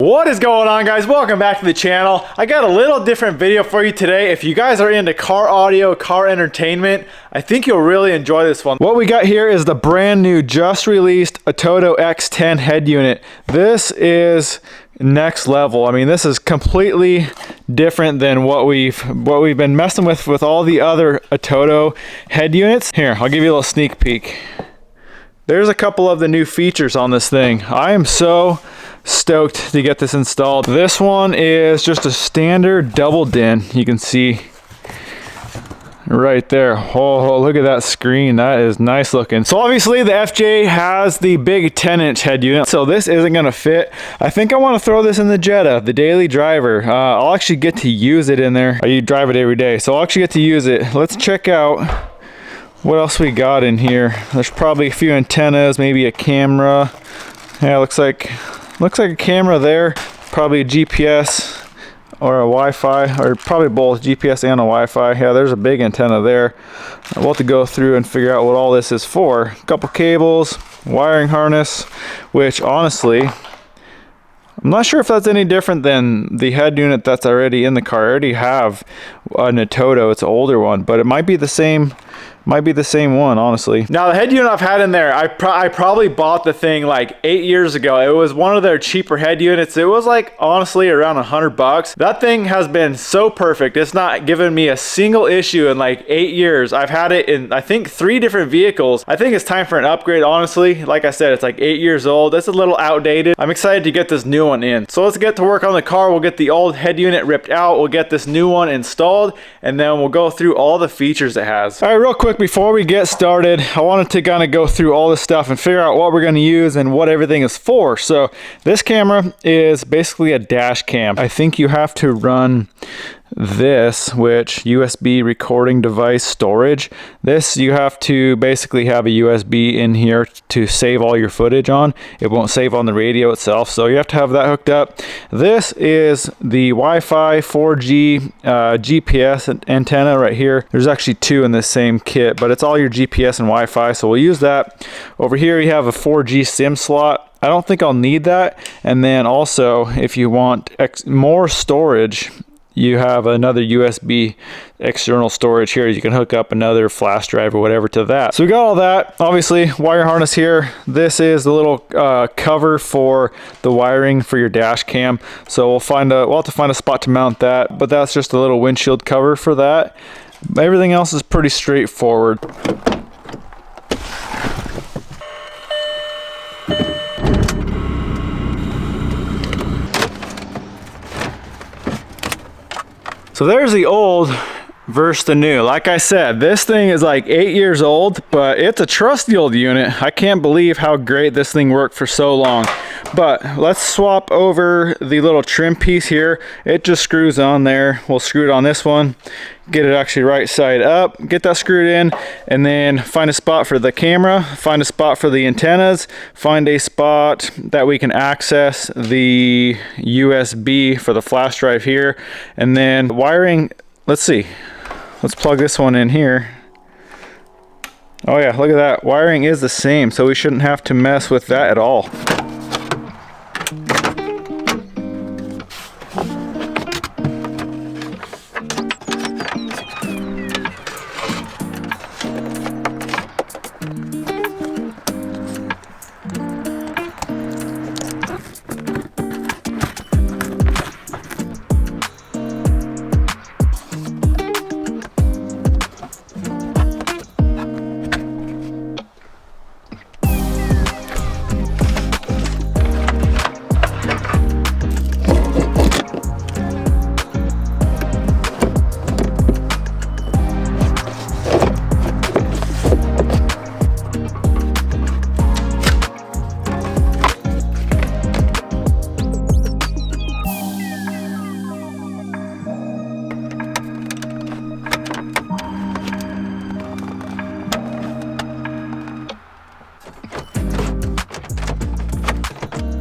What is going on, guys? Welcome back to the channel. I got a little different video for you today. If you guys are into car audio, car entertainment, I think you'll really enjoy this one. What we got here is the brand new, just released ATOTO X10 head unit. This is next level. I mean, this is completely different than what we've been messing with all the other ATOTO head units. Here, I'll give you a little sneak peek. There's a couple of the new features on this thing. I am so stoked to get this installed. This one is just a standard double din. You can see right there. Oh, look at that screen. That is nice looking. So obviously the FJ has the big 10-inch head unit, so this isn't gonna fit. I think I want to throw this in the Jetta, the daily driver. I'll actually get to use it in there. You drive it every day, so I'll actually get to use it. Let's check out what else we got in here. There's probably a few antennas, maybe a camera. Yeah, looks like a camera there. Probably a GPS or a Wi-Fi, or probably both GPS and a Wi-Fi. Yeah, there's a big antenna there. We'll have to go through and figure out what all this is for. A couple cables, wiring harness, which honestly, I'm not sure if that's any different than the head unit that's already in the car. I already have an ATOTO. It's an older one, but it might be the same. Might be the same one, honestly. Now the head unit I've had in there, I probably bought the thing like 8 years ago. It was one of their cheaper head units. It was like honestly around $100. That thing has been so perfect. It's not given me a single issue in like 8 years. I've had it in I think 3 different vehicles. I think it's time for an upgrade, honestly. Like I said, it's like 8 years old. It's a little outdated. I'm excited to get this new one in. So let's get to work on the car. We'll get the old head unit ripped out. We'll get this new one installed, and then we'll go through all the features it has. All right, real quick before we get started, I wanted to kind of go through all this stuff and figure out what we're going to use and what everything is for. So this camera is basically a dash cam. I think you have to run this, which USB recording device storage. This you have to basically have a USB in here to save all your footage on. It won't save on the radio itself, so you have to have that hooked up. This is the Wi-Fi 4G GPS antenna right here. There's actually 2 in this same kit, but it's all your GPS and Wi-Fi, so we'll use that. Over here you have a 4G SIM slot. I don't think I'll need that. And then also, if you want more storage, you have another USB external storage here. You can hook up another flash drive or whatever to that. So we got all that. Obviously, wire harness here. This is the little cover for the wiring for your dash cam. So we'll have to find a spot to mount that, but that's just a little windshield cover for that. Everything else is pretty straightforward. So there's the old versus the new. Like I said, this thing is like 8 years old, but it's a trusty old unit. I can't believe how great this thing worked for so long. But let's swap over the little trim piece here. It just screws on there. We'll screw it on this one, get it actually right side up, get that screwed in, and then find a spot for the camera, find a spot for the antennas, find a spot that we can access the USB for the flash drive here, and then wiring. Let's see, let's plug this one in here. Oh yeah, look at that, wiring is the same, so we shouldn't have to mess with that at all.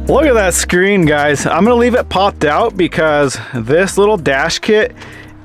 Look at that screen, guys. I'm gonna leave it popped out because this little dash kit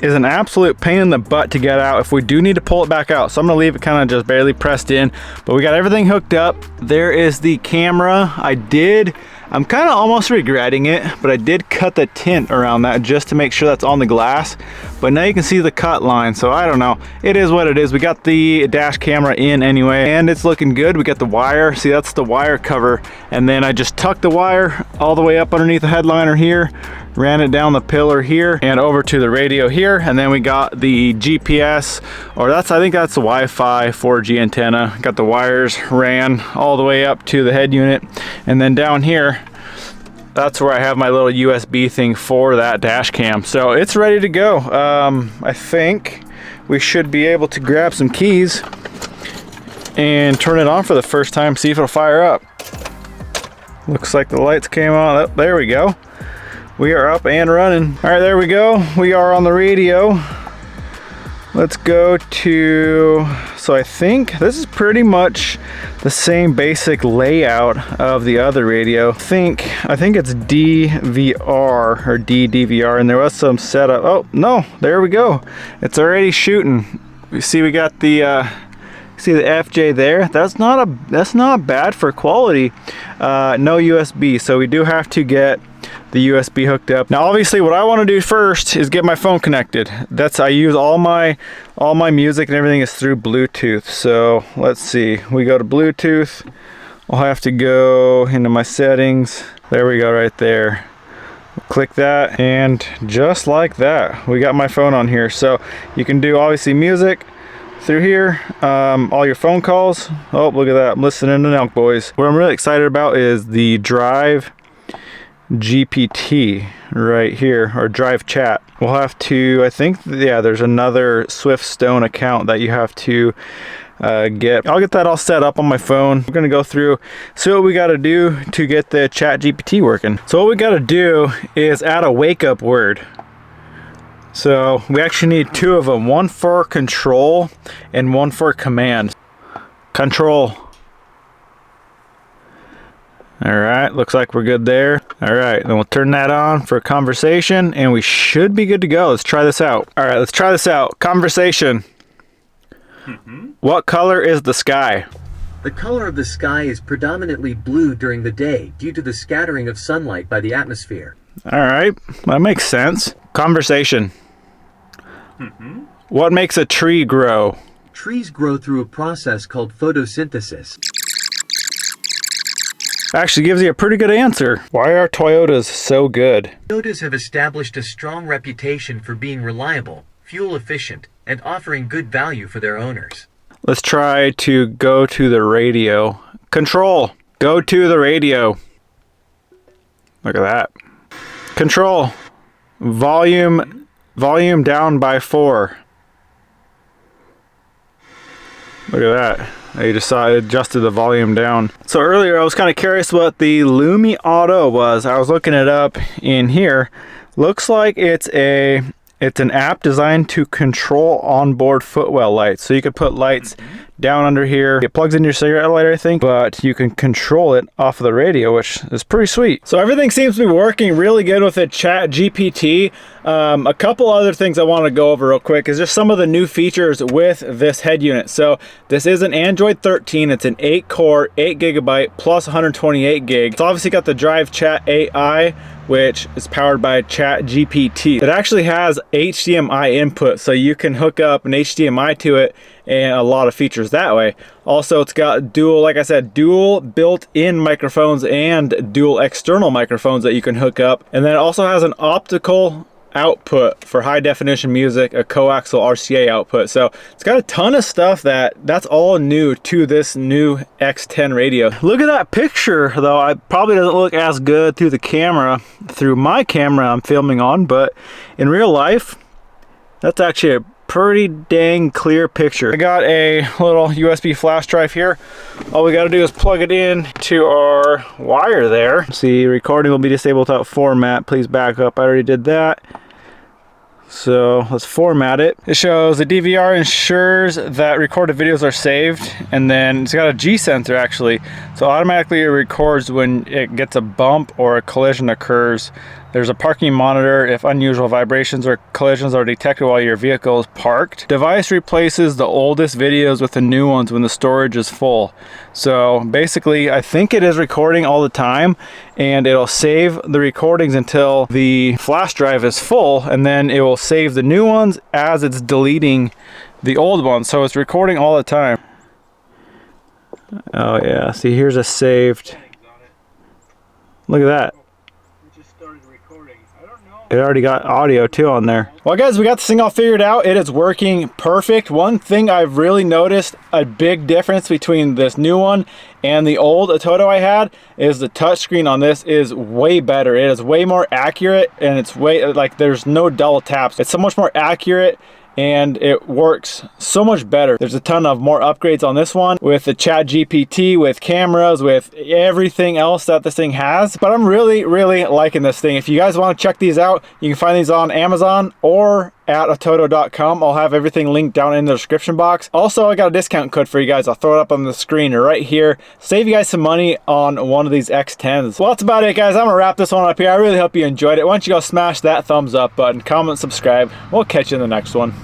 is an absolute pain in the butt to get out if we do need to pull it back out. So I'm gonna leave it kind of just barely pressed in, but we got everything hooked up. There is the camera. I did I'm kind of almost regretting it, but I did cut the tint around that just to make sure that's on the glass. But now you can see the cut line, so I don't know. It is what it is. We got the dash camera in anyway, and it's looking good. We got the wire. See, that's the wire cover. And then I just tucked the wire all the way up underneath the headliner here, ran it down the pillar here and over to the radio here, and then we got the GPS, or I think that's the Wi-Fi 4G antenna. Got the wires ran all the way up to the head unit, and then down here, that's where I have my little USB thing for that dash cam. So it's ready to go. I think we should be able to grab some keys and turn it on for the first time, see if it'll fire up. Looks like the lights came on. Oh, there we go. We are up and running. All right, there we go. We are on the radio. Let's go to, so I think this is pretty much the same basic layout of the other radio. I think it's DVR or DVR, and there was some setup. Oh no, there we go. It's already shooting. You see, we got the see the FJ there. That's not bad for quality. No USB, so we do have to get the USB hooked up. Now obviously what I want to do first is get my phone connected. I use all my music and everything is through Bluetooth. So let's see, we go to Bluetooth. I'll have to go into my settings. There we go, right there. Click that, and just like that, we got my phone on here. So you can do obviously music through here, all your phone calls. Oh, look at that, I'm listening to Nelk Boys. What I'm really excited about is the Drive GPT right here, or Drive Chat. We'll have to, I think, yeah, there's another Swiftstone account that you have to get. I'll get that all set up on my phone. We're gonna go through, see what we got to do to get the Chat GPT working. So what we got to do is add a wake up word. So we actually need two of them, one for control and one for command. Control. All right, looks like we're good there. All right, then we'll turn that on for conversation and we should be good to go. Let's try this out. All right, let's try this out. Conversation. What color is the sky? The color of the sky is predominantly blue during the day due to the scattering of sunlight by the atmosphere. All right, that makes sense. Conversation. What makes a tree grow? Trees grow through a process called photosynthesis. Actually gives you a pretty good answer. Why are Toyotas so good? Toyotas have established a strong reputation for being reliable, fuel efficient, and offering good value for their owners. Let's try to go to the radio. Control, go to the radio. Look at that. Control, volume down by 4. Look at that. I just saw it adjusted the volume down. So earlier I was kind of curious what the Lumi Auto was. I was looking it up in here. Looks like it's an app designed to control onboard footwell lights. So you could put lights down under here. It plugs into your cigarette lighter, I think, but you can control it off of the radio, which is pretty sweet. So everything seems to be working really good with the Chat GPT. A couple other things I want to go over real quick is just some of the new features with this head unit. So this is an Android 13. It's an 8-core, 8GB plus 128 gig. It's obviously got the Drive Chat AI, which is powered by Chat GPT. It actually has HDMI input, so you can hook up an HDMI to it and a lot of features that way. Also, it's got dual, like I said, dual built-in microphones and dual external microphones that you can hook up. And then it also has an optical output for high definition music, a coaxial RCA output. So it's got a ton of stuff that's all new to this new X10 radio. Look at that picture though. It probably doesn't look as good through the camera, through my camera I'm filming on, but in real life, that's actually a pretty dang clear picture. I got a little USB flash drive here. All we got to do is plug it in to our wire there. See, recording will be disabled without format. Please back up. I already did that. So let's format it. It shows the DVR ensures that recorded videos are saved, and then it's got a G sensor actually. So automatically it records when it gets a bump or a collision occurs There's a parking monitor if unusual vibrations or collisions are detected while your vehicle is parked. Device replaces the oldest videos with the new ones when the storage is full. So basically, I think it is recording all the time, and it'll save the recordings until the flash drive is full, and then it will save the new ones as it's deleting the old ones. So it's recording all the time. Oh yeah, see, here's a saved. Look at that. It already got audio too on there. Well guys, we got this thing all figured out. It is working perfect. One thing I've really noticed a big difference between this new one and the old ATOTO I had is the touchscreen on this is way better. It is way more accurate, and it's way, like, there's no double taps. It's so much more accurate, and it works so much better. There's a ton of more upgrades on this one with the Chat GPT, with cameras, with everything else that this thing has. But I'm really liking this thing. If you guys want to check these out, you can find these on Amazon or at ATOTO.com. I'll have everything linked down in the description box. Also, I got a discount code for you guys. I'll throw it up on the screen right here. Save you guys some money on one of these X10s. Well, that's about it, guys. I'm gonna wrap this one up here. I really hope you enjoyed it. Why don't you go smash that thumbs up button, comment, subscribe. We'll catch you in the next one.